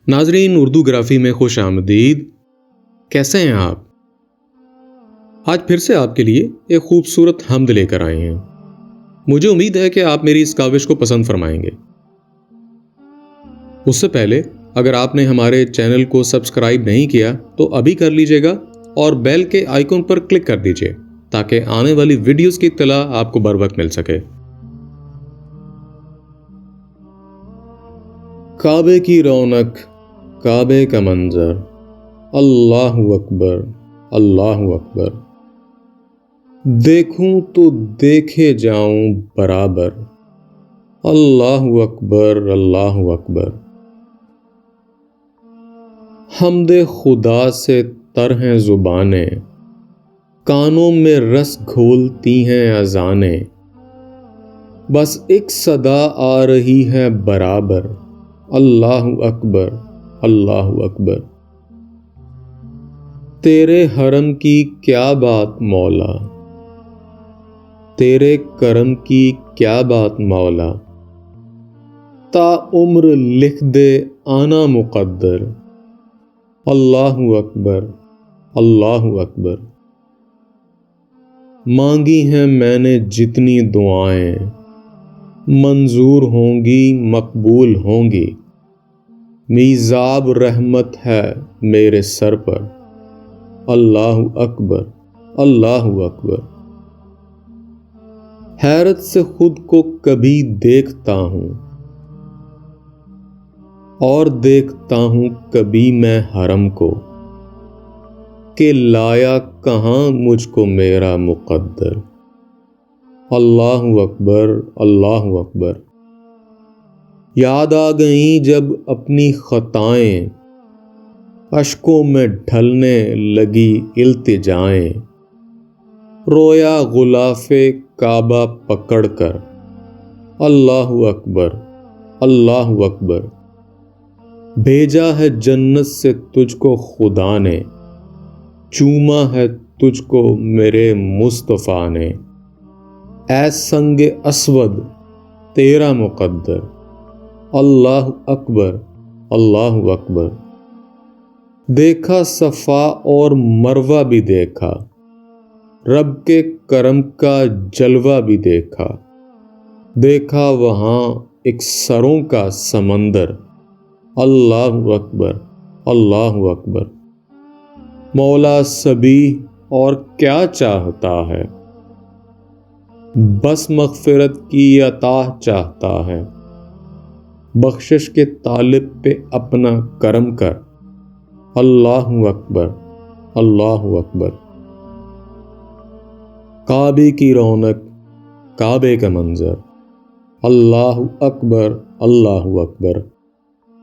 ناظرین، اردو گرافی میں خوش آمدید۔ کیسے ہیں آپ؟ آج پھر سے آپ کے لیے ایک خوبصورت حمد لے کر آئے ہیں۔ مجھے امید ہے کہ آپ میری اس کاوش کو پسند فرمائیں گے۔ اس سے پہلے اگر آپ نے ہمارے چینل کو سبسکرائب نہیں کیا تو ابھی کر لیجئے گا اور بیل کے آئیکن پر کلک کر دیجئے تاکہ آنے والی ویڈیوز کی اطلاع آپ کو بر وقت مل سکے۔ کعبے کی رونق، کعبے کا منظر، اللہ اکبر، اللہ اکبر، دیکھوں تو دیکھے جاؤں برابر، اللہ اکبر، اللہ اکبر۔ حمد خدا سے تر ہیں زبانیں، کانوں میں رس گھولتی ہیں اذانیں، بس ایک صدا آ رہی ہے برابر، اللہ اکبر، اللہ اکبر۔ تیرے حرم کی کیا بات مولا، تیرے کرم کی کیا بات مولا، تا عمر لکھ دے آنا مقدر، اللہ اکبر، اللہ اکبر۔ مانگی ہیں میں نے جتنی دعائیں، منظور ہوں گی، مقبول ہوں گی، میزاب رحمت ہے میرے سر پر، اللہ اکبر، اللہ اکبر۔ حیرت سے خود کو کبھی دیکھتا ہوں اور دیکھتا ہوں کبھی میں حرم کو، کہ لایا کہاں مجھ کو میرا مقدر، اللہ اکبر، اللہ اکبر۔ یاد آ گئیں جب اپنی خطائیں، اشکوں میں ڈھلنے لگی التجائیں، رویا غلاف کعبہ پکڑ کر، اللہ اکبر، اللہ اکبر۔ بھیجا ہے جنت سے تجھ کو خدا نے، چوما ہے تجھ کو میرے مصطفیٰ نے، اے سنگ اسود تیرا مقدر، اللہ اکبر، اللہ اکبر۔ دیکھا صفا اور مروہ بھی دیکھا، رب کے کرم کا جلوہ بھی دیکھا، دیکھا وہاں ایک سروں کا سمندر، اللہ اکبر، اللہ اکبر۔ مولا سبیح اور کیا چاہتا ہے، بس مغفرت کی عطا چاہتا ہے، بخشش کے طالب پہ اپنا کرم کر، اللہ اکبر، اللہ اکبر۔ کعبے کی رونق، کعبے کا منظر، اللہ اکبر، اللہ اکبر،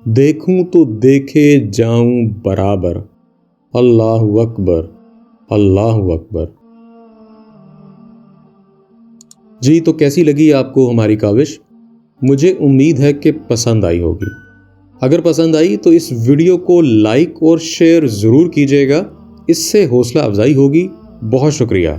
دیکھوں تو دیکھے جاؤں برابر، اللہ اکبر، اللہ اکبر۔ جی تو کیسی لگی آپ کو ہماری کاوش؟ مجھے امید ہے کہ پسند آئی ہوگی۔ اگر پسند آئی تو اس ویڈیو کو لائک اور شیئر ضرور کیجیے گا، اس سے حوصلہ افزائی ہوگی۔ بہت شکریہ۔